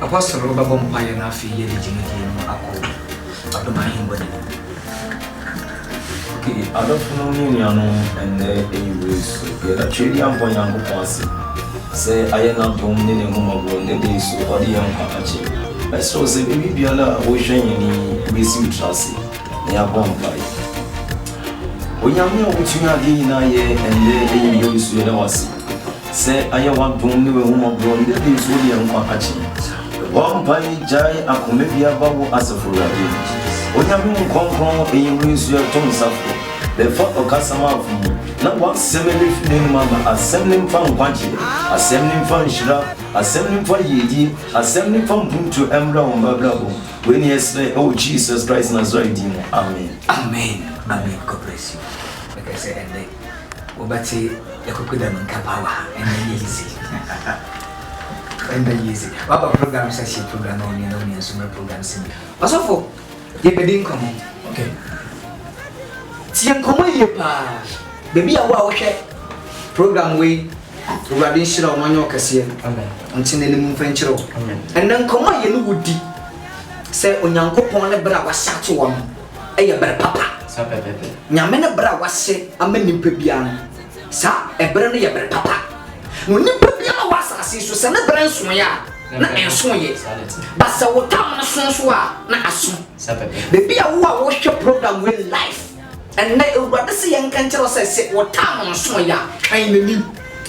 Apostle Robert Bompire na fi ye dijimidi no akọ adomahimbo. Okay, I don't know and anyways, yeah, actually I'm going to go say I am not going to the day so or the young catchy. I saw the baby Biala ocean in receive trust. They are bonfire. When you know what you are doing and then you use your was say I want to know woman grown the day so the young catchy. One by Jai, I come maybe about as a full Onyame nkonkron eyinsu yatom safo the fourth okasama of na one seven finin mama assembling from kwachi assembling from shira assembling for yedi assembling from buntu emra umbablabo when yes oh Jesus Christ Nazareth amen Amen. God bless you. Like I said, and they obati yakokuda mankapawa and easy. And easy. What program says program on you know me and programs. Also for ye bedin komo. Okay. Tien komo ye pa. Baby a wa wo hwe program we Urade shira omanyo kase. Amen. Ntine ne mu mfankyero. Amen. And then komo ye no wudi. Say onyankopon ne bra wa shate wo no. Eye ber papa. Sa pepe. Nyame ne bra wa hye amanimpa bia no. Sa ebre ne ye ber papa. No nimpa bia na wa asase so se ne bre nso ya. Na enso ye. Basa wo tam na sonso a na aso. Baby a wo hwe program we life. And na Urade se yenka nkyere se wo tam nso ya kan nani.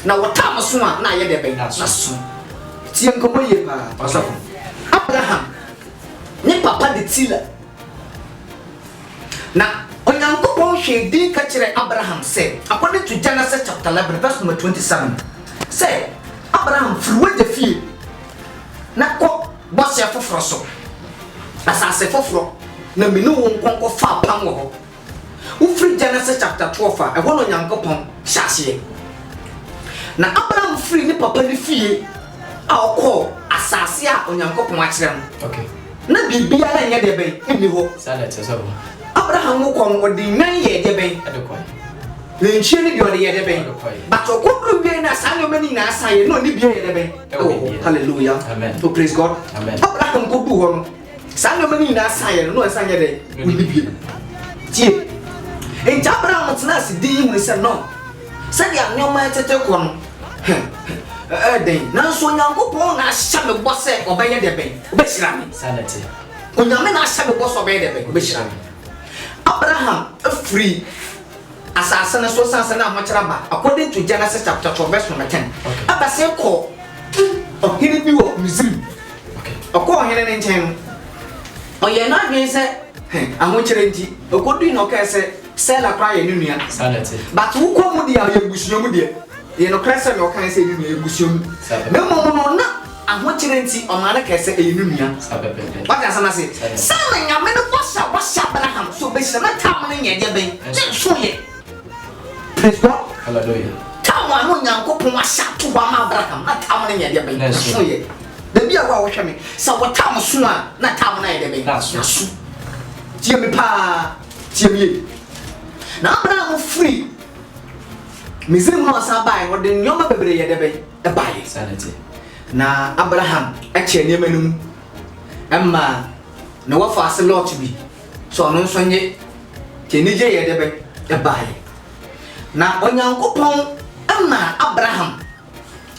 Na wo tam so a na ye de ben na so. Tie nkomo ye pa. Osafo. Abraham ne papa de tila. Na onyankopon hwe din ka kire Abraham say according to Genesis chapter 11 verse number 27. Say Abraham fruwe de fie. Na ko bosse foforo so asase foforo na minu won konko fa pam wo ho free Genesis chapter 12 e ho no nyankopon hyase na Abraham free ni papa ni fie a okọ asase a onyankopon a kire no okay na bibia na nya de ben eni ho salete so Abraham ko ko di nan ye de ben adekwa le nchie ni bi o de ye de ben but okọ bi na sa no mani na sa ye no ni bi ye de ben oh hallelujah amen to praise God amen Abraham ko du ho no sa no mani na sa ye no sa ye de ni bi tie en Abraham tna si di mu se no sa dia nyoma tete ko no den na so nyankopon na hya me bo se obeye de ben obeshira me sanete onyame na hya me bo so obeye de ben obeshira me Abraham free asase na so sanse na amachara ba according to Genesis chapter 12 verse number 10 abase ko ohini bi wo Misrim okay okọ ohini ne nchen oye na dwen se ahokyere nti okodu no ka se sela kra ye nunua sanete but wo ko mu dia ye gusuo mu dia ye no kra se no kan se nunua ye gusuo mu me mo no na ahokyere nti omane ka se ye nunua sabepe what does na say sama nyame no washa Abraham so be se na tam ne nye de ben so ye praise God hallelujah tawa no nyankopon washa to ba ma Abraham na tam ne nye de ben so ye da bia wa wo hwe me sa wo tam so a na tam na ye de ben so tie me pa tie me na Abraham free Misrim no sa bai wo de nyoma bebre ye de ben e bai sanity na Abraham eche ne manum amma na wa fa se lot bi so no so nye kenije ye de ben e bai na onyankopon amma Abraham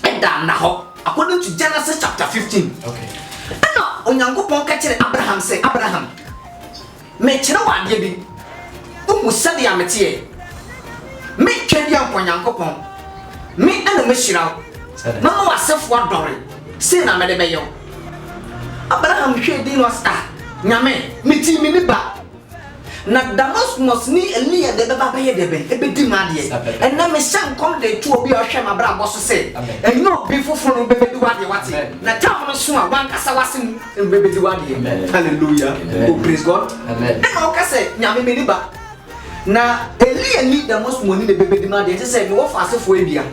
eda na ho according to Genesis chapter 15 okay ana onyankopon ka kire Abraham say Abraham me kire wa de bi umu sade ya metie me twedi an onyankopon me ana me hyira mama wasefo adore say na me de beyo Abraham hwedi no sta nyame meti mi ni ba na Damascus ni Elia de baba ye de ben ebedi made en na me shan kom de tu obi o hwe ma bra boso se en no bi foforo no bebedi wade wate na tam no so a wan kasa wasim bebedi wade hallelujah oh praise God amen na o kase nyame me ni ba na Elia ni Damascus ni de bebedi made te se me wo fa asefo ebia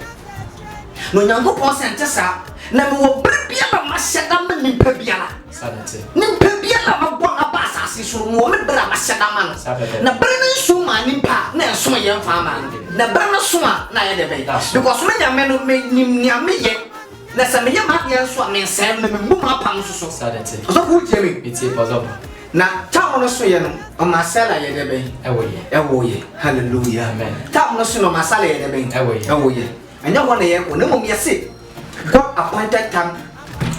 no nyankopon sente sa na me wo brebia na ma hyeda me nimpa bia sanete nimpa bia na ma bo na ba asase so mo me bra ma hyeda ma na bra na so ma nimpa na so ye mfa ma na bra na so na ye de be because me nyame no me nim nyame ye na se me yam ha so a me nsem na me mu ma pam so Sadete. so ko tie me It's a puzzle. na tam no so ye no o ma sala ye de ben Ewo ye hallelujah amen. tam no so no ma sala ye de ben ewo ye anya wona ye ko na mom ye se God appointed time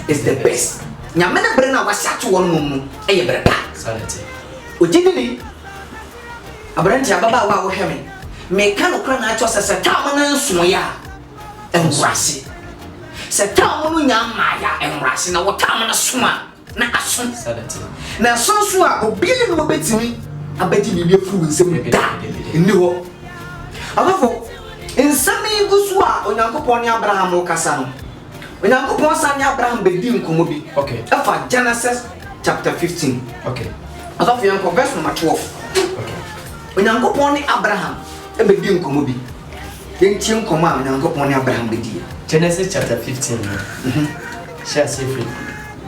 is the best nyame na bre na wa sha to won mum eye bre pa Sadete. ojidi ni abranti ababa wa wo hwe me ka no kra na acho se tam no nso ya enwrase se tam no nya ma ya enwrase na wo tam no soma na asom Sadete. na sonso a obi ni mo betimi abedi ni befuru nsem da ni ho abafo nsem yi gusu a onyankopon ni Abraham o kasa no onyankopon san ni Abraham bedi nkomo bi Okay. Efa Genesis chapter 15 Okay. abafo yanko verse number 12 Okay. onyankopon ni Abraham e bedi nkomo bi yentie nkomo a onyankopon ni Abraham bedi Genesis chapter 15. Shall say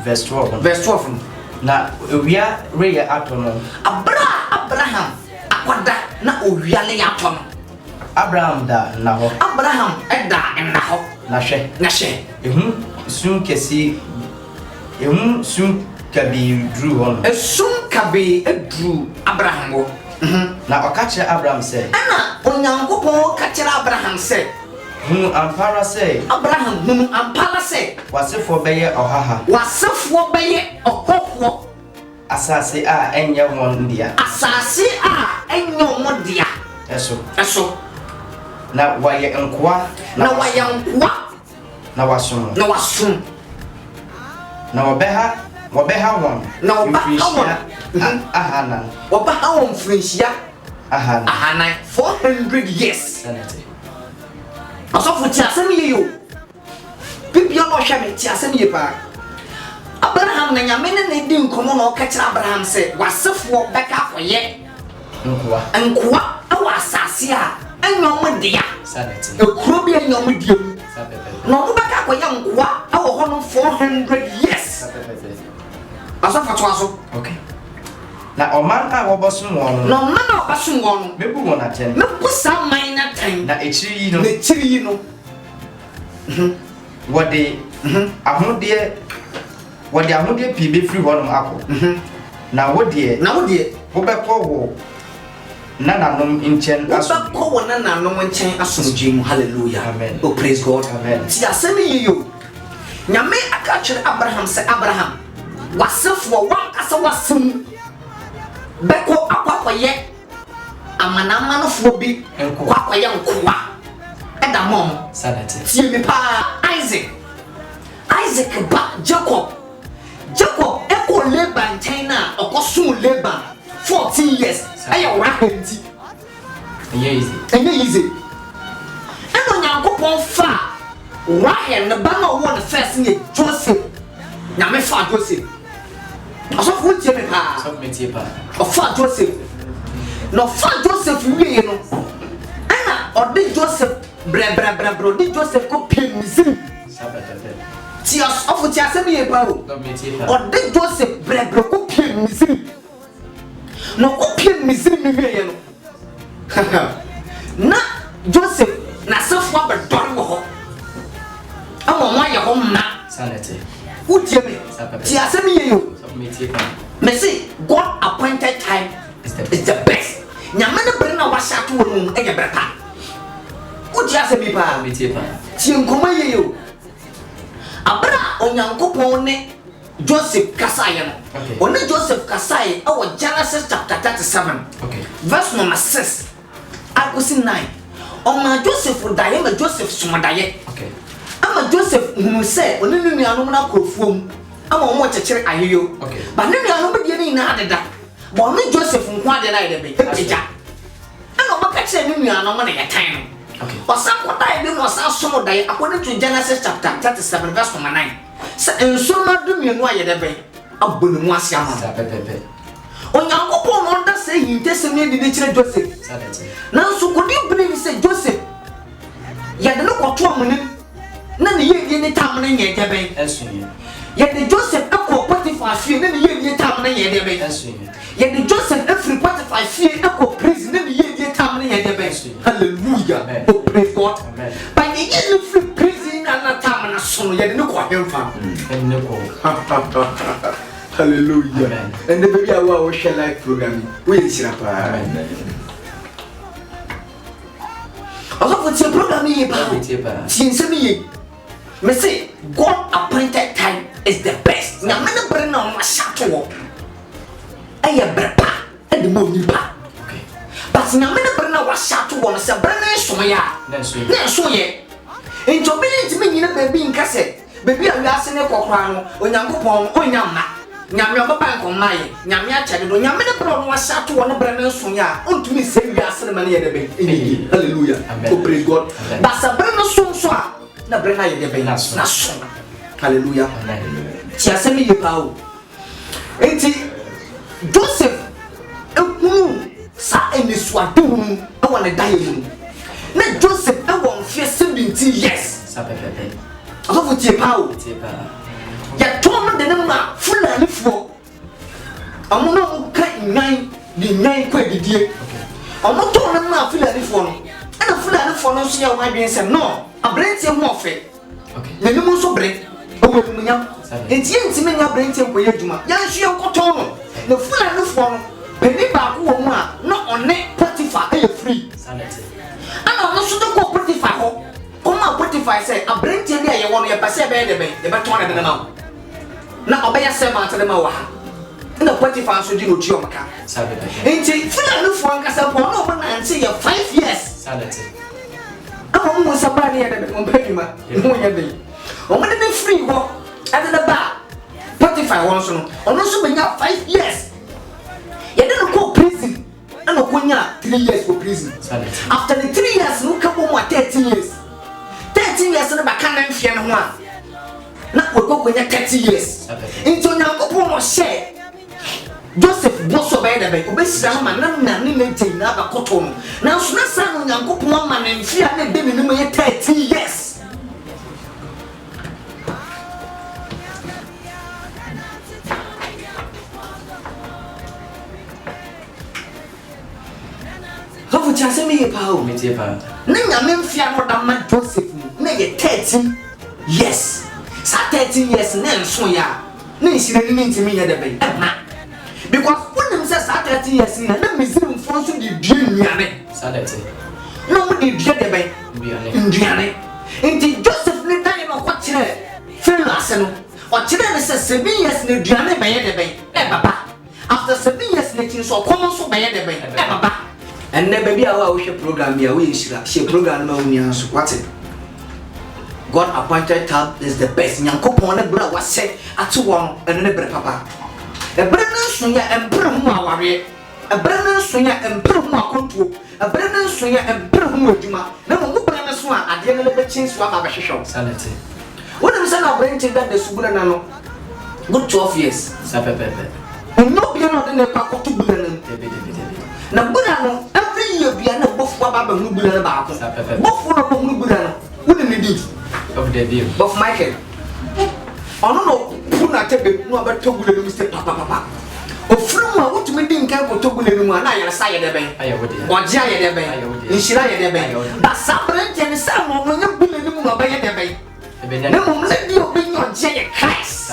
verse 12. verse 12 Na we are reya atono. Abraham akwada na owiale ya to no Abraham da na ho. Abraham eda na ho Na hwe. ehun Sun kesi. Sun kabi drew on. esum kabe edru Abraham wo Na okache Abraham say. ana onyankopon ka kira Abraham say Ampara say. Abraham hunu ampala say Wasefo beye ohaha. wasefo beye okofo Asase a enye won dia. asase a enyo modia eso Na waye nkwa na wayankwa na wasum. na wasum Na obeha won. Na obeha won. Ahana. oba hawon frinshia Ahana. ahana 400 years Sanity. asofo ti asem ye yo bibia no hwe me ti asem ye pa Abraham na nyame ne di nkomo na o ka kira Abraham se wasefo beka koye nkwa awa asase a enyom dia Sanity. ekuro bi enyom dia Sapete. na o beka koye nkwa awo ho no 400 years asofo to aso Okay. Na oman a wobosun won. no man na obasun won Mebu won aten. me pusa man na tan Na echiri yi no. na chiri yi no Wode ahode pi be free won akọ. Na wode na wo de wobekọ wo nananom nchen aso. ko wona na no nchen asomdwe mu hallelujah Amen. oh praise God Amen. ti asem yi yo nyame aka kire Abraham se Abraham wasefo wankasa wasem beko akwakoye amanamanofo bi kwakoye nkwa eda mom Sanity. tie mi pa Isaac ba Jacob eko Laban China okosun Laban 14 years ayo rahenti easy eno nyankopon fa Rahel ne ba no won first ne Joseph nyame fa Joseph asofo tie mi pa ofa Joseph no fa Joseph wie no ana odi Joseph bra di Joseph ko pemizim tias ofu tias me ye ba o odi Joseph bra ko pemizim no ko pemizim mi wie no na Joseph na sefo abedori wo ho ama mo ye ho na Sanity. utie me tias me ye yo me say God appointed time is the best nyame ne bre na wa sha to wonu enye brata utie asemi pa tie nkoma ye yo abra onyankopon ne Joseph kasaye no one Joseph kasaye awo Genesis chapter 37 verse number 6 akosi 9 oma Joseph daye ma Joseph sumodaye ama Joseph hunu se one nunu anom na krofuom ama omo chekere ayeyo ba nunu anom de ni na adeda ba one Joseph nko ade na ide be eja ana omo ka kire nunu anom na yetan no osakoda ebe no osasomodaye according to Genesis chapter 37 verse number 9 se ensoma dumienu ayede be abonemu ase ama onyankopon no nda se yintesem ne de kire Joseph nanso kodi bene se Joseph yade no kwoto amune na ne ye ne tam na nye debe yade Joseph akọ Potiphar fie na ne ye tam na nye debe yade Joseph afri Potiphar fie akọ prison na ne ye tam na nye debe hallelujah oh praise God by the ye free prison na tam na so no ye de no kwa hemfa ne ko hallelujah and the baby awa share life program we shira pa also for the program here pa since me say God appointed time is the best na me bring na ma shato aye brepa and the money pa okay but na me bring na wa shato wo say bring na so ya na so ye into ability me nyina baby nka say baby a wiase ne kokora no onyankopon onyamma nyame obaba nkomai nyame achade do nyame ne bro no washato wo ne bre ne so ya ontumi se wiase ne mane ye de be hallelujah oh praise God but sa bre no so a na bre na ye de be na so hallelujah ti asemi ye pa o enti Joseph ekunu sa enisu adum e wona daye mu na Joseph e won fie 17 years sa pepepe aso tie pa o ya tom de na fulani fo amono ka nyan di nyan kwa didie amono to na fulani fo no na fulani fo no so ya wa dwen sem no abrenti ho ofe okay na ni mo so bre o wo mu nya enti ntimi nya abrenti ko ye djuma ya nsu ye koto no na fulani fo no peni ba ko wo mu a na one Potiphar e free sanity ana no so to ko Potiphar ho kuma Potiphar say abrenti dia ye wo no ye pase be de be ye be to na ma na obaya sema atele ma wa na Potiphar so di no chi omaka sabe enti fulani fo nkasa po no mo na nti ye 5 years sanity ama mo sabani ye de mo pedima mo ye de o mo de free ho ade na ba Potiphar won so no ono so benya 5 years ye de no ko prison ana ko nya 3 years for prison after the 3 years no ka bo mo 13 years na ba kan na mfie no ho a na wo nya 30 years into nyankopon no share Joseph boso be da be obesira ma na ne na ba koto no na so na sa no nyankopon ma na mfie na de ne mu ye 30 years Hofu chase me ye pa o me tie pa na nyame mfie no da ma Joseph na ye 13 years sa 13 years na nso ya na nsire ni ntimi ya da be na because when say sa 13 years na Misrim fo so di due nuane sa that no mo di due da be nduane enti Joseph ne dan no ko kire Pharaoh ase no o kire ne say 7 years na duane be ya da be baba after 7 years na kin so komo so be ya da be baba and ne baby awa wo hwe program ya wo yishira she program ma wo nia so what God appointed time is the best. Nyankopon na bra wase atu won eno ne bre papa. E bre na so ya embre hu aware. E bre na so ya embre hu akontuo. E bre na so ya embre hu adwuma. Na mo bre na so a ade na be chin so aba be hwehwe. Sanity. Wona mse na bre ntin da subura na no. Good 12 years. Sa pepe. No bi na de ne pa kotu bura na. Na bura no every year bi na bofu aba ba hu bura na ba ko. Bofu no hu bura na. Wona ne di of the deal of Michael ono no puna tebe no abeto gule no mr papa o from a what me din kan ko to gule no na ya sa ye de ben oje ya de ben inshira ya de ben ba sabrent ni sa mo no gule no mo ba ya de ben na mo le di o bin oje ya Christ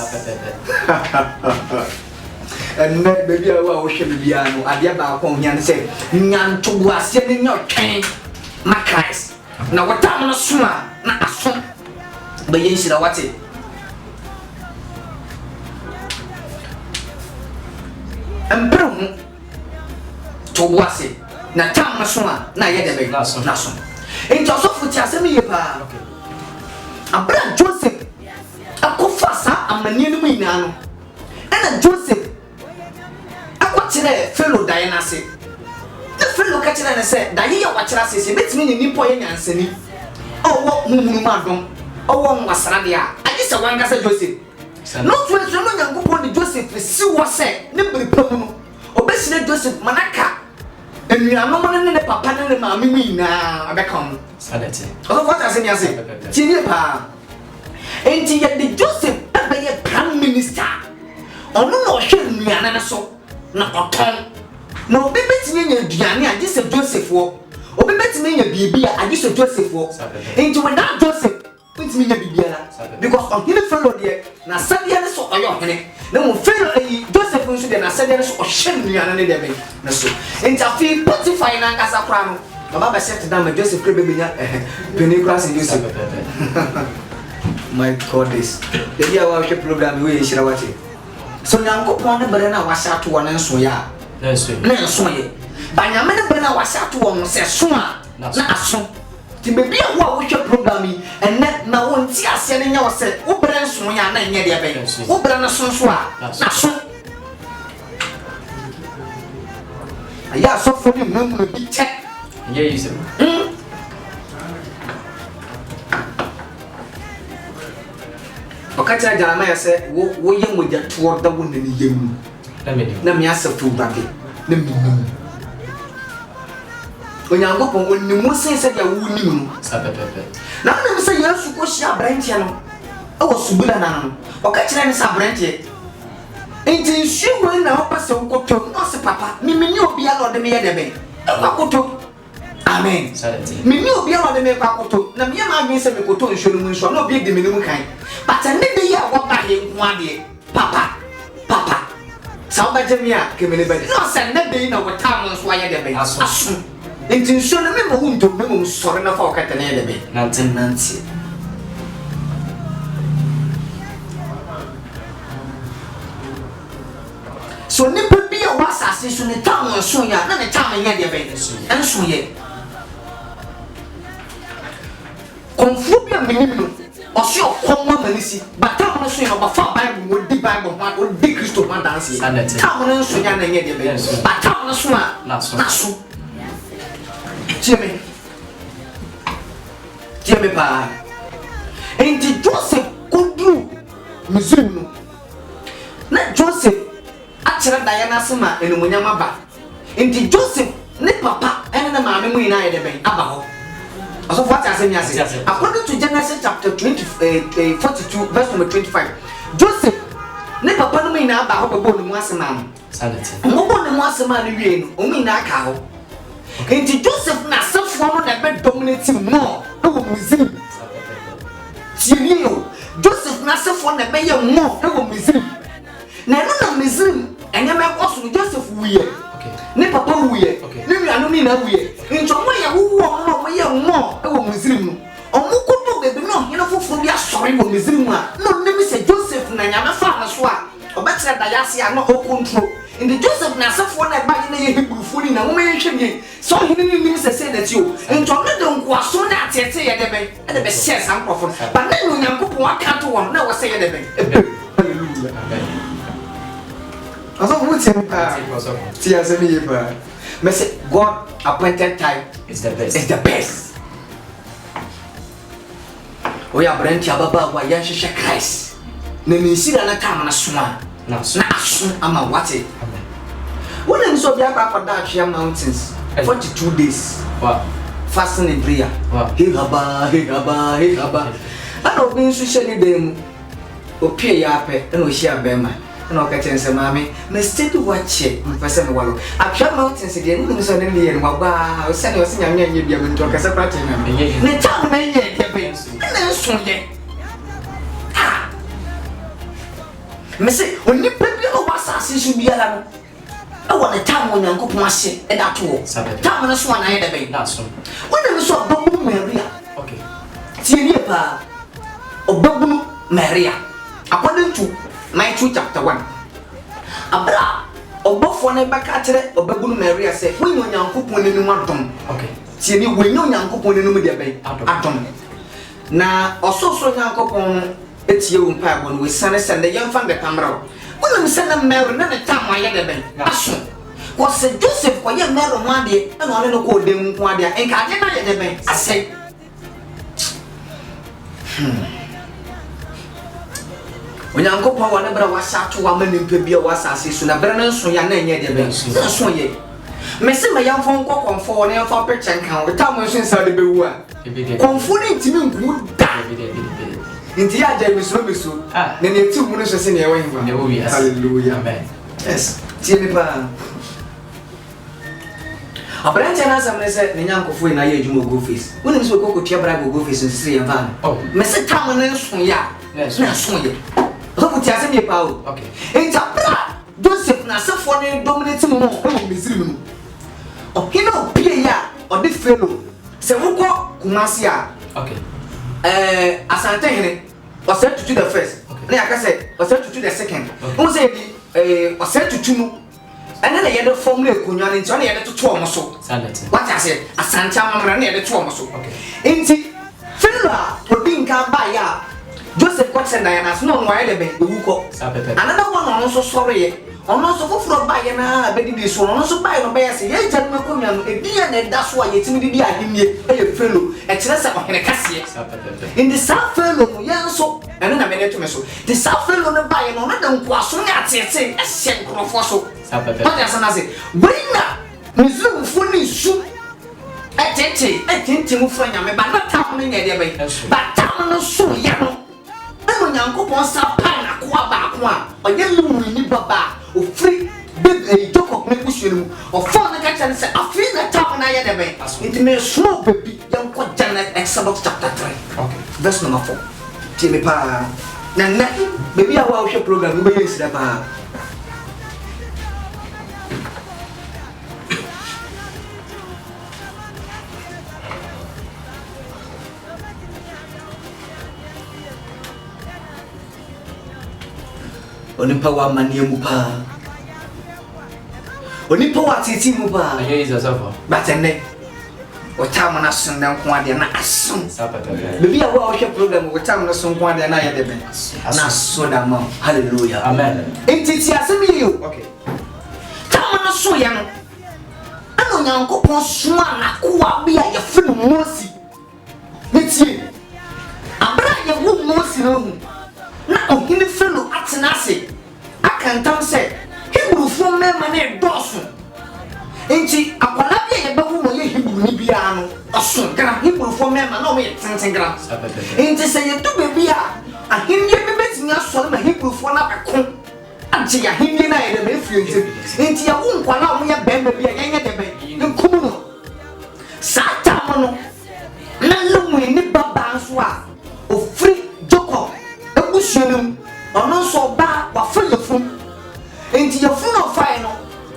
and na baby awa o hwe bia no ade ba ko nya ne se nyanto ase ne nya twen ma Christ na wata mo suma na aso ba yen shira wate ambru to wase na tam suma na ye de be na so enti osofu ti asem ye pa abra Joseph akofa sa amani no ina no na Joseph akwatire Pharaoh dai na se na Pharaoh ka kire na se dai ye wakira se betimi ni nipo ye nyansani owo mumunu madom owo nwasara dia agi se wanga se Joseph no so no nyankopon de Joseph si wo se ne bripamu no obesine Joseph manaka enuano mo ne papa ne maami mi na abekam sadete o what as any say tinie pa enti ye de Joseph abaye prime minister ono no hwe nuana ne so na oton na obi betime nya duane agi se Joseph wo obi betime nya bibi agi se Joseph wo enti without Joseph ntimi nya bibiara because ɔhene Pharaoh deɛ na sɛdeɛ ne so ɔyɛ ɔhene na mo Pharaoh ayi Joseph nso deɛ na sɛdeɛ ne so ɔhyɛ nnuane ne deɛ bɛn na so nti afei Potiphar na nkasa koraa no baba bɛ set down ma Joseph kure bɛbɛnya penny class in Joseph my God this the year wa hwɛ program we yɛhyira wate so Nyankopɔn ne bɛrɛ na wahyɛ ato wɔ ne nso yɛ a na nso yɛ ba Nyame ne bɛrɛ na wahyɛ ato wɔ no sɛ so a na aso ti bebi a wo program yi enne na wo nti ase ne nya wo se wo bere nso ya na nya de abɛn wo bere no so so a na so aya so fo ni mu bi check ye yi se okata Jeremiah se wo ye mogya to da wo ne yem na me asafu babe na me Onyankopɔn onimu sen sɛ dia wo nim no sapepepe na na me sɛ Yesu ko hia branche no ɛwɔ subula na no ɔka kyerɛ ne sa branche enti nsuwe na ɔpɛ sɛ wokoto no se papa mimini obi a ɔde me yɛ debe ɛkwakoto amen mimini obi a ɔde me kwakoto na me ma adwen sɛ me koto nsuwe no mu nsuwe na obi de me no mu kan but ne de ya wo ba he nko ade papa sa ɔbɛgye me a kemene bɛde no sɛ ne de na wɔtam nso ayɛ debe aso enti nsuo no memo wo ntom memo sɔre na fa ɔkata na yɛ debe nante so nipa bi a wasase so ne tam nso ya na ne tam nyɛ debe nso yɛ konfu bi a menim no ɔse ɔkɔmma manisi batam no so yɛ ɔbafa Bible wo di Bible ho wo di Kristo ho dance tam no nso ya na nyɛ debe batam no so a na so Jimmy pa. Enti Joseph kodru Misrim no. Na Joseph akyerɛ Diana sema enumunya maba. Enti Joseph ne papa ene na maame mu ina yɛ de ben aba hɔ. Also what I say ase. According to Genesis chapter 42 verse number 25. Joseph ne papa no mu ina aba hɔ bɛbɔ no mu asema no. Sanity. Mo bɔ no mu asema no wie no, o mu ina aka hɔ. Enti Joseph na sefo no na be dominate more no Misrim. Tienio Joseph na sefo na be ye more no Misrim. Na no na Misrim enya me koso Joseph wiye. Okay. Ne papa wiye. Ne nuanu ni na wiye. Nti omo ye wo mo ye more no Misrim no. Omo kodo bebe no hena foforo bi asori wo Misrim a. No ne mi se Joseph na nya me fa na so a. Obetire da yase a no o control. In the Joseph na sefo na ba ye Hebrew funi na wo me hwehwe so hene ni nim se na ti o nto no de nko aso na atete ye de ben e de be share san profo ba na no Nyankopon aka to won na wo se ye de ben hallelujah amen aso mo ti pa ti asemi ye pa me say God appointed time is the best o ya branch ababa wa ya hwehwe Christ na ni sira na time na so na so ama wate when I saw the Akwadashia mountains 42 days. Wow. Fasting and prayer. Wow. Hey haba. I don't mean to share them. Okay, yape, and we share bema. And I'll catch and say, Mammy, may stay to watch it. Person wallow. I can't mountains again. We so nearly and wow, send us in your name. You've been talking separately. The town may yet have been soon yet. Missy, when you put your was should be allowed. I want a time when Nyankopon ase e da to. Time no so na ye de be. That's so. When them so Obabunu Maria. Okay. Tie nie pa. Obabunu Maria. According to Matthew chapter 1. Abra obofo na ba ka kire Obabunu Maria say when Nyankopon ni mu adom. Okay. Tie nie when Nyankopon ni mu de be adom. Na ososo Nyankopon etie wo mpa agbo no we sane sane yemfa be pamra. When I'm sending Mary, none of time I had a bank. Was a Joseph for your Mary one day, and I don't call them one day, and I didn't get the bank. I said, when Uncle Paul, whenever was out to woman in Pebia was as soon as Brennan, so your name yet the bank. So ye. Messi, my young phone call on for an for pitch and count the time since I be one. Confounding to me would die. Inti ya jai miso na ne ti mu no so se ne yawan ba hallelujah amen yes tie me pa Abrante na asam ne se ne nyankofo na ye adwuma go face woni so ko tia bra go face nsire ye van me se tam ne so ya na so ye so ko tia se me pa o okay enta bra Joseph na sefo ne dominate mu mo Misiri mu o hino pie ya o de fellow se wukọ Kumasi a okay Asante hene o se tutu the first na ya ka se o se tutu the second o se di o se tutu mu ene na ye de formula ekonwa ne nti o na ye de toto omo so what I say Asante amamra na ye de toto omo so okay enti fellow obi nka ba ya Joseph Kwatsen Diana no no ye de be wukọ another one on so sorry ye ono so foforo ba ye na be di so ono so ba ye no be yase ye gya no makomia no edia na da so a ye timi di adimie e ye fellow e kire se ohene kase in the south fellow no ye so eno na me ne to me so the south fellow no ba ye no na da nko aso nya tete e hye nkrofo so what ya sana say wina Muslim fo ni su e tete mu fo nya me ba na ta no nya de be ba ta no so ye no eno Nyankopon sa pa na ko ba ko a oye lu ni baba o free big Jacob me bushenu o phone na catch and say afi na tap na ye de be it me small baby yan ko Genesis Exodus chapter 3 okay verse number 4 ti me pa na baby a wa hwe program we be yes da pa onipa wa manie mu pa onipa wa titi mu pa aye is yourself batende o tam na sundan ko ade na asun bebi a wa hwe program o tam na sun ko ade na ye de ben na soda ma hallelujah amen entiti asemi yo okay tam na so ya no ano Nyankopon so na ko wa bia ye funu Mosi metie abra ye wo Mosi no hu na ohini fellow atenase akantam se Hebrew fo mema na dosu enti akwala bia ye bawu mo ye Hebrew ni bia no oso gra Hebrew fo mema na o me tenten gra enti se ye to bia ahini ye bebetini aso na Hebrew fo na beko ante ya ahini na ye de be fie enti ya wo nkwala o mo ye bemba bia ye de be nkumu no sata mo no na lumu ni baba nso a o free Jacob bushenu ono so ba wa fulefum enti ye fu no fai no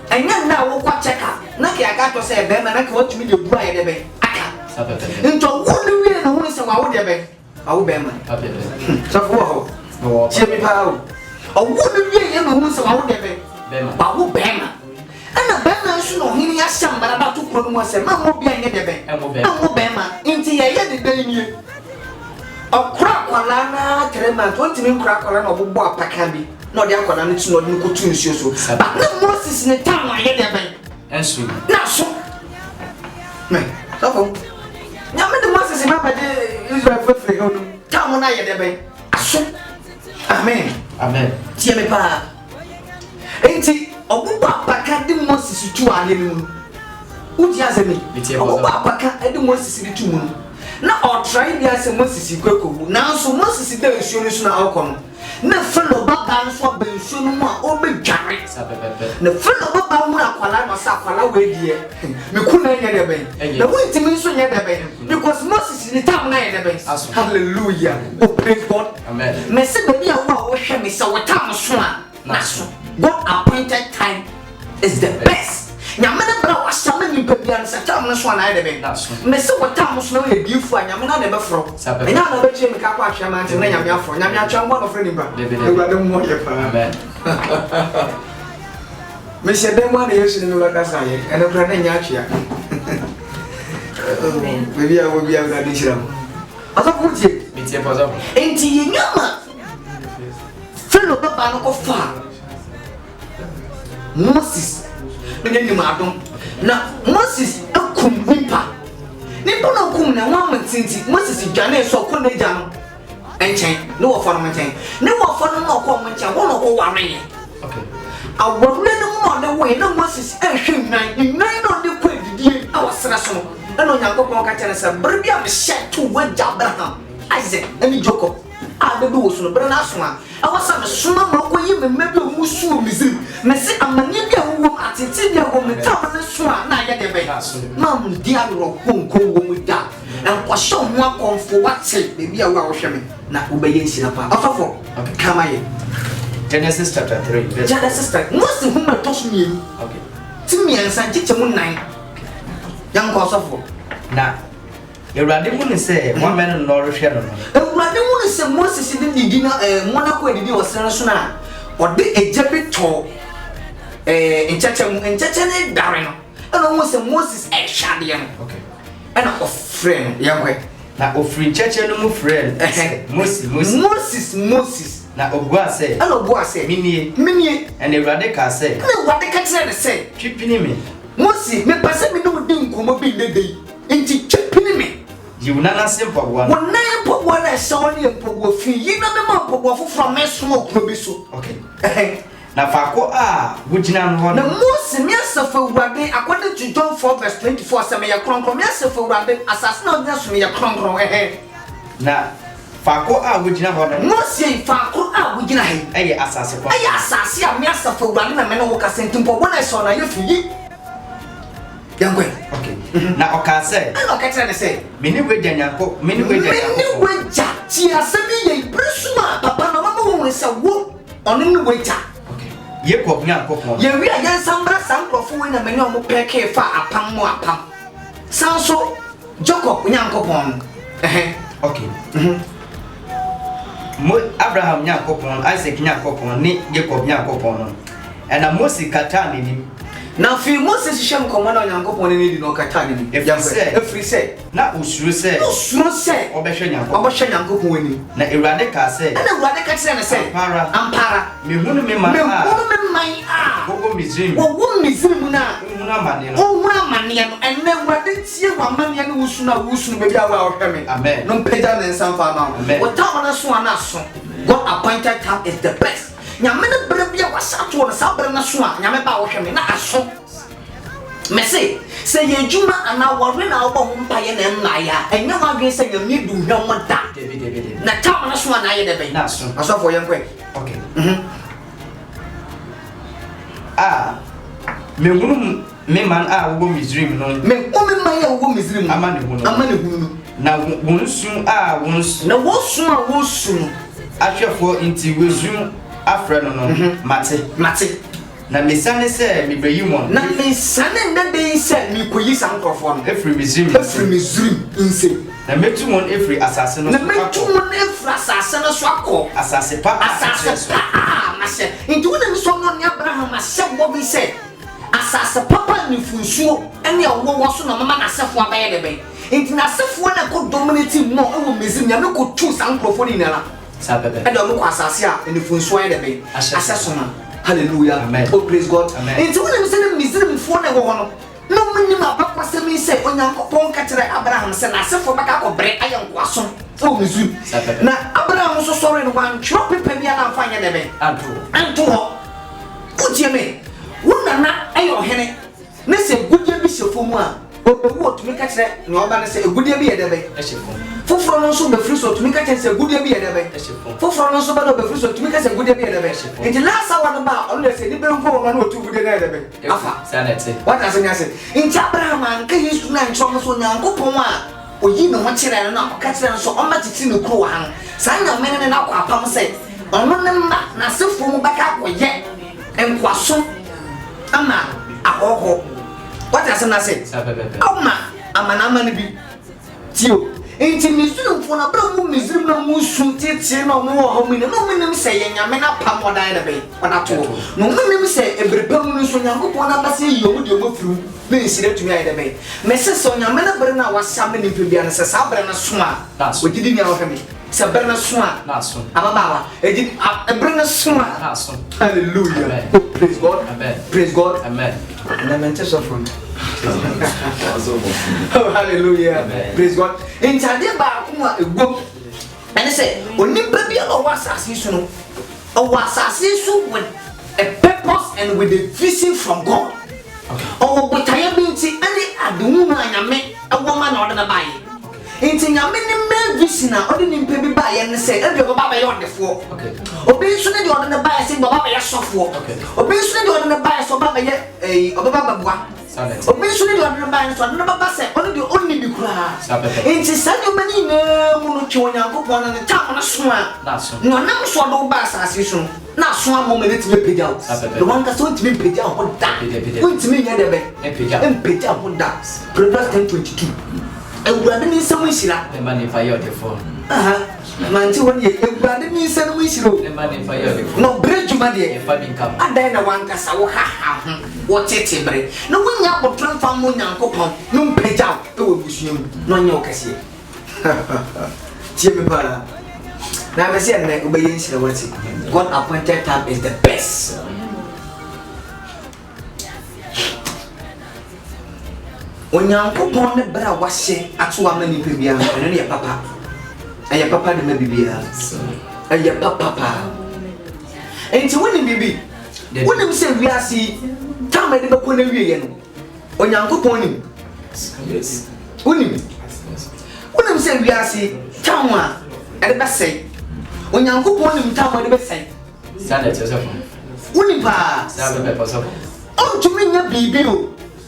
enya na wo kwa cheka na ke aga to se be ma na ke watumi de bua ye de be aka ento wo ni wie na wo se wa wo de be awo be ma so fo ho che mi pa o wo ni wie ye na wo se wa wo de be ba wo be ma ana be na so no hini ya shambara ba to kro no mo se ma mo bia ye de be mo be ma enti ye ye de de ni okra kwala na krema 20 min kra kwala na obobo apaka bi na odi akwala no tino odi kotu nsuo so ba na Moses ne tam aye de ben ensu na so me so nyame de Moses ma ba de Israel fefre ho no tam na aye de ben aso amen amen tie me pa enti obobo apaka de Moses tu ale mu udi azemi obobo apaka de Moses de tu mu na o try dia se Moses kwekobu na so Moses de nsuo no so na akono na fellow baba nso ba nsuo no mu a o be dware na fellow baba mu akwala no sa akwala we die me kuna nya de ben na wonti mi nso nya de ben because Moses ni tam na nya de ben hallelujah oh praise God amen me se be bia wo a wo hwe me se wo tam so a na so God appointed time is the best nyame na bra wasama ni pebia nsa tam no so na ide be me se wotam so na ye bifu a nyame na de be fro enya na be chie me ka kwa ahwe ma nti na nyame afro nyame atwa mo no fro ni ba ewade mo ye pa amen me se de mo na yesu ni lo kasa ye ene bra na nya atwa bebia wo bia na de shiram asa futie bitie pozo enti ye nyama fellow baba no ko fa Moses ni madon na Moses akum nipa no kum na wa mantinti Moses dwane so ko na ja no enchen no wo fo no enchen ne wo fo no ko mo enchen wo no ko wa me okay awole no mo de we na Moses ehwe nan no de ko didie awasra so no na Nyankopon ka kire se bre bia me hye to wa Abraham Isaac ani Jacob abedu wo so no bre na so a awasa me soma ma ko yi me mebi o musu o mizim me se amani bia wo atete bia wo me tam ne so a na ya de be mam dia ro konko wo mu da enko hye ho akonfo wate bebi a wo a wo hwe me na wo be yensi na pa osofo kama ye Genesis chapter 3 Genesis 3 Moses hu ma to so mienu okay timiensa chiche mu nan yan ko osofo na Ewurade mu ne se one man no rehwe no no Ewurade mu ne se Moses de didi na mona ko didi o sere so na ode eje beto encheche ne dare no eno mo se Moses ehwade no okay ena ofren yankwe na ofri cheche no mu friend Moses na ogua say ena ogua say minie and Ewurade ka say Ewurade ka kire ne say twipini me Moses me pase me no di nkomo bi ndedei enti twipini me Yunana simple one. One nine put one I saw in Pogo fee. You know the map from my smoke to so. Okay. Now, Fako, would you know the most semester for Rabbi, according to John 4, verse 24, some your cronk, yes, for Rabbi, assassin of this me a cronk. Now, Fako, would you know? Most say Fako, would you know? Ay, assassin. Ay, assassin, master for Rabbi, and men walk a sentence for when I saw you for ye. Young way. Okay. Now, okay, say, I look at say, many way, Janako, many way, Tia, Sabi, Brusuma, Papa, no one is a whoop on any waiter. Ye ko nya ko ye wi ayan sambra sankrofo we na meni omo peke fa apam mo apam sanso Jacob nyankopon okay mo Abraham nyankopon Isaac nyankopon ni Jacob nyankopon and Moses kata ni na fi Moses shem komo na nyankopon ni di no kata ni efri say na usuru say obehwe nyankopon ni na Ewurade ka say na Ewurade ka tire ne say ampara me hunu me man gogo Misrim na amane no enne Ewurade tie amane no wusunu bebi awa ohweme amen no peda ne nsamfa ma what time na so na so God appointed time is the best nyame ne bere bia wasato na sa bere na so a nyame ba ohweme na aso me say ye juma ana worre na obo ho mpaye na nna ya enya wadwe say nyame du hwem da na time na so na ye de be na so for yenkwe okay me hunu me man wo Misrim no me o me man ya wo Misrim amane hunu na wonsu na wosu ahwefo inti wezum afre no mate na mesane se me beyi mon na mesane na dey se me koyi sankrofo no efri Misrim inse na metu mon efri asase no so akọ asase pa mashe inti wona mi so no ne Abraham mashe wo bi se asase papa ni funsuo ene owo so na mama na sefo abaye de be inti na sefo na ko dominate mo ewo Misrim ya me ko tu sankrofo ni na sabebe e do mo ko asase a ene funsuo ya de be asase na hallelujah amen oh praise God amen inti wona mi se na Misrim fo na wo no no mini ma papa se mi se onyankopon ka kire Abraham se na sefo baka ko bre ayenkwaso o Misrim na Abraham so sorry no wan tro pepa bia na afanya de be anto o tieme wona na ayo hene ne se gudie bi se fomu a obewu otumi ka kire na oba ne se gudie bi ye de be foforo no so be free so otumi ka kire se gudie bi ye de be foforo no so ba do be free so otumi ka se gudie bi ye de be enti last hour no ba on le se ni be nko ma no otu gudie na ye de be afa sanete what does it say enti Abraham anka Yesu na ncho so nyankopon a oyi no ho kire no na ka kire no so o ma titi no kuro ha no sa nya mene na kwa apam se ono ne ma na sefo mu baka koye enkwaso ama ahoho what does it say ama amana ne bi tio enti Misrim fo na bra mu Misrim na mu su tete na mu ho mi no mi se ye nyame na pam odan na be ona to no mi se ebrepa mu no so nyankopon na ba se yi omu de omu firu na nsire tumi ayi de be me se so nyame na bere na wasa me ni bia na se sa bere na so a odidi nya ho hemi se bere na so a na so amaba edi bere na so a na so hallelujah praise God amen praise God amen na mente so from oh hallelujah praise God in tade ba kuma egbo ene say onipa bia no wasase so no o wasase so with a purpose and with a vision from God o botaya binti ene adunu na nyame ewo ma na ode na baye enti nyame ne me vision na ode nimpa bi baye ne say e baba ba ye odefo obi so ne de ode na baye say baba ba ye sofo obi so ne de ode na baye so baba ye obaba babua obi so ne la ban so na baba se ono de onni bi kura enti sanyo mani na mu no twe onyankopon na ta mo so a no nam so do ba asase so na so a mo me letime pagya the one ka so letime pagya ho da wontime nya de be pagya ho da Proverbs 10:22 ewurade ni nsɛm nhira ma ne fa yɛ de fo manti woni ewurade ni nsɛm nhira ma ne fa yɛ de fo no bre dwuma de fa bi nkam adai na wankasa wo ha ho wo tete bre na wonya botran fa mo nyankopɔn no mpagya e wo busuam no nya wo kase tie me para na me se na obeye nhira wati God appointed time is the best. Onyankopɔn ne bra wahye ato ama nipa bia eno ne papa eye papa de ma bibia eye papa enti woni bibi wonim se wiase tam de beko na wiye no onyankopɔn nim wonim se wiase tam a de besai onyankopɔn nim tam de besai sada joseph wonim pa sada be paso on tumi nya bibi o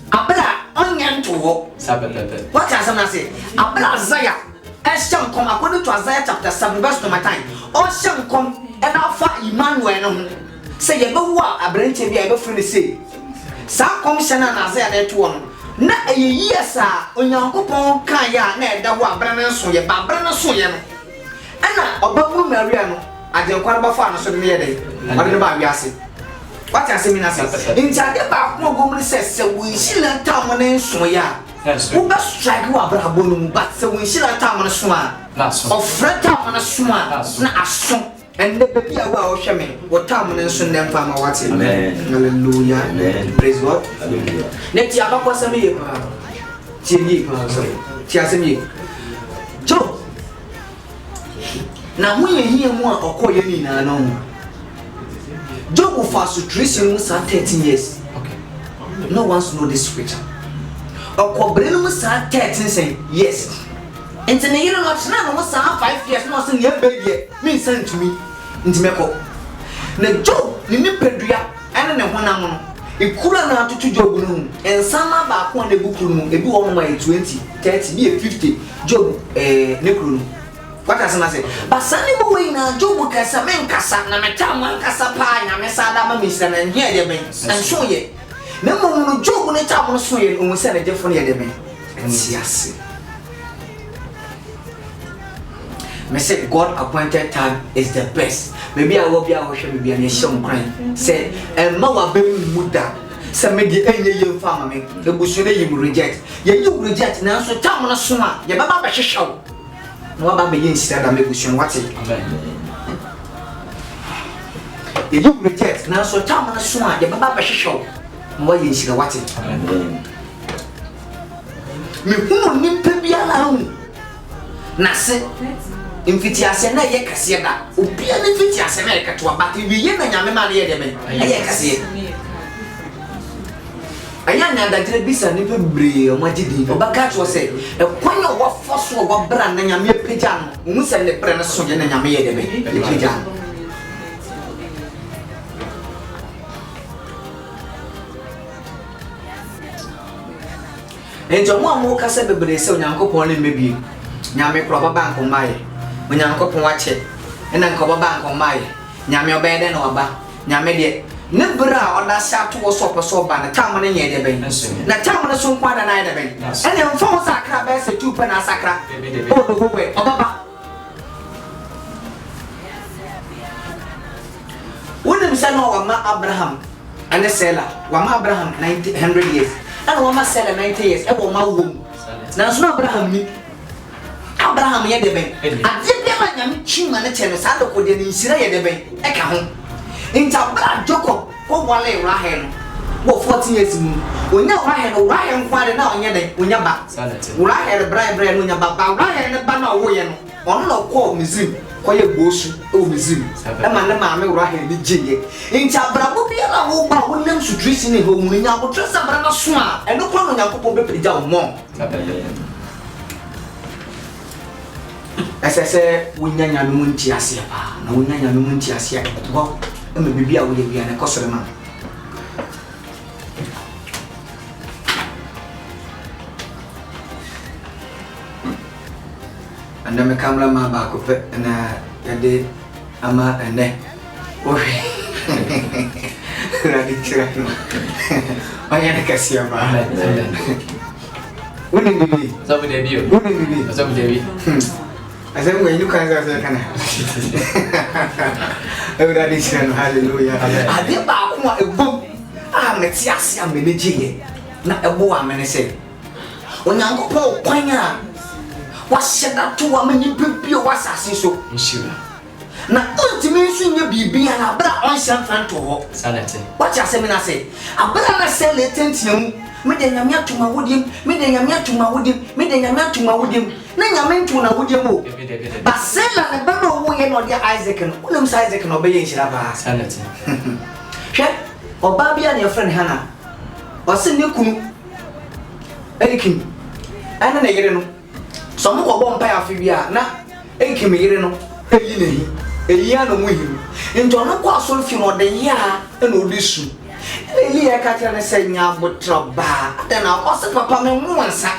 abra onyan to wo sabepepe what has am say abla Isaiah Eshem come according to Isaiah chapter 7 verse number 9 Oshem come and afa Emmanuel no say ye be wo abranche bia be free say sa come shana na Isaiah dey to no na years a onyankopon kan ya na eda wo abra na so ye ba abra na so ye no ana obabu Maria no ajenkwar ba fa no so ne ye dey ade ba wiase what has mean as in charge ba ko gomri se we shila town na so ya wo ba strike wo abrabo no but se we shila town na so a of friend town na so a na aso and the baby a wo hwe me wo town na so ndem fa ma wate hallelujah praise God hallelujah net ya ba ko se me ye pa ti ni pa so ti ase me jo na mu ye hia mu a okoye ni na no Job was to trace him 13 years. Okay. No one's know this scripture. Okobrenu 13 say yes. And then you know not now 5 years no say near baby me send to me. Ntimeko. Na Job ni pedua ene ne honam no. Ekura na atutu Job no. Ensama ba ko na buku no ebi wo no 20, 30, be 50. Job ne kru no. What has I say? But Sunday boy na Job kasa men kasa na metamwa kasa pa na mesada ma misra na here de ben and so ye. Na mo no Job ne tam no so ye o se na defo ne de ben. Nsiase. Me say God appointed time is the best. Maybe I will be a worship maybe an sham crying. Say and ma wa be muda. Say me di enye ye mfa me. E busu ne yim reject. Ye you reject na so tam no so a ye baba be hwehwew. No ba me yin sida da me busu wate. Amen. Ye you reject na so tam no so a ye baba be hwehwew. No yin sida wate. Amen. Me hunu nimpa biala hu. Na se Infitiase na ye kase da obi an infitiase na ye keto ba ti wiye na nyame ma na ye de ben ye kase anya nya da jire bisa ni pe bre o ma gidi o ba ka cho se e kwanya wo foso wo bra na nyame pagya no mu se ne pre na so ye na nyame ye de ben ye pagya enjo mo amu ka se bebre se onyankopon le mebi nyame kro ba bank o mai onyankopon wache ena nkoba bank on mai nyame obede na oba nyame de ne bra oda sha to so peso ba na tam na nye de ben na tam na so kwada na de ben ena mfa wo sakra ba se tu pe na sakra o do go we obaba wonim se no wa ma Abraham ane Sela wa ma Abraham 100 years ena wa ma Sela 90 years e wo ma wo na so Abraham ni Abraham ye de ben ade bia ma nyame chima ne che no sa do ko de ni nsira ye de ben e ka ho inta bra Jacob ko wale Rahel wo 14 years mu onya Rahel kwade na onya de onya ba Rahel bra no nya ba Rahel ne ba na wo ye no ono no ko Misrim ko ye bosu o Misrim e ma ne ma me Rahel ni giye inta bra bo bia na wo ba wo nem sutrisi ne ho mu nya bo tresa bra na so a e no ko no Yakobon be pija wo mo Ese wunya nyame mu nti ase pa na wunya nyame mu nti ase wo e me bibia wo ye bia na kosore ma and then me cameraman back up and yade ama ene ohe radi tira oya na kasia ba woni bibi sabu de bio woni bibi sabu de bi asem when you can say kana radi tira no hallelujah ade ba ko ebom meti ase ameneje na ebo amene se onyankopon kwanya washeda to amani bibio wasase so nshira na ultimi nsunya bibia na bra onhyam fanto ho sanete wacha asem na se abra na se letentiam me de nyame atuma wodim me de nyame atuma wodim me de nyame atuma wodim na nyame ntu na wodim o basela na ba no wo ye no dia Isaac no unum sa Isaac no be ye nhyira ba sanete hwe oba bia ne friend hana ose ne kunu elikim ana na yere no so mo ko bompa ya fi bia na elikim yere no eyi nehi eyi ano mu him nto no kwa so fi no de ya na odisu eyi ya ka tira ne se nya botroba ada na ose papa me mu nsa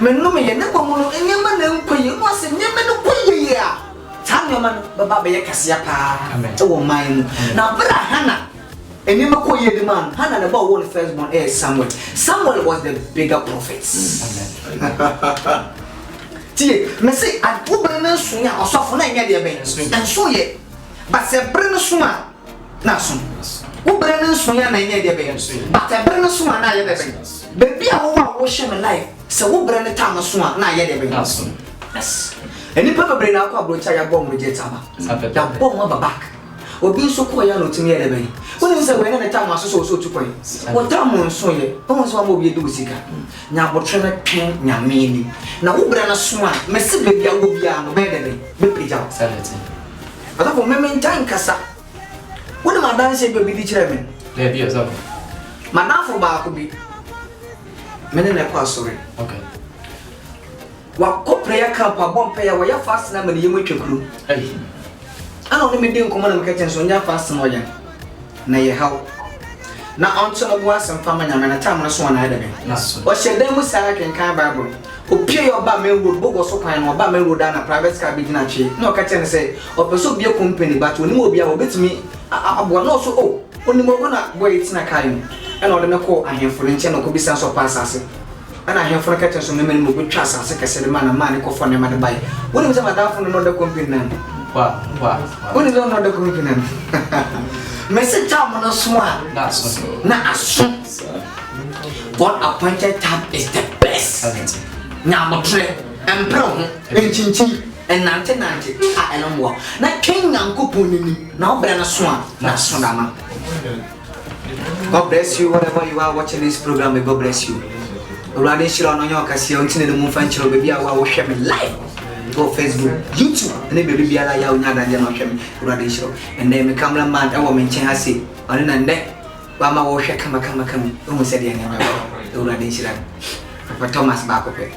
me no me ye ne ko mu no enyema na nkoyi mo se nyema no koyi ya tanyoma no baba be ye kase pa e wo man na bra hana enima koyi de man hana na ba wo first born Samuel was the bigger prophet. Tie me say adubere na sunya osofo na nya de ben enso ye but se bre no suma na so ubere na sunya na nya de ben but bre no suma na ye de ben be bia wo hye me life se wo bre ne tam suma na ye de ben yes eni papa bre na akwa brocha ya bom je tama ya bom ma back obi so ko ya no timi ye de ben woni se we na tam aso so tukoi wo tam nso ye o so ma obi de usika nya botre na twen nya meni na wo bra na so a me se be bia wo bia no be de be peja sanete ata fo me mentan kasa woni ma dan se be bi di kire me de bio sabu ma na fo ba ko bi me ne kwa sorry okay wa ko prayer camp abon prayer wa ya fast na me ne yemu twekuru ai ana oni me de nkomo na me ka chen so nya fast na oya na ye hawo na onto no bo asem fama nya me na tam na so na ade be o shede mu sa kan bible opie yo ba men road bogo so kwan no ba men road na private car bi na chi na o ka chen say o person bi company but oni mo bia obetimi abo na so o oni mo na boy itina kai no e na o de me ko ahemfo nche no ko bisa so pass ase ana ahemfo ka chen so me mo go twa ase kese de man ne ko fo ne ma de bai woni me say madafo no de company na wa woni no de company na message time no small na aso God appointed time is the best nyamotre empro enchinchi enante a elomwo na twen nyankopon ni na obra na so a na so dama. God bless you wherever you are watching this program. May God bless you. Urade shira no nyoka sia ontine de mu fan chiro baby a wa wo hwe me live go Facebook, YouTube, and then baby biara ya unya da no hwe me urade shiro and then me cameraman e wo me nchen ase oni na nde wa ma wo hwe kama o mu se de anya urade shira Thomas ba ko pe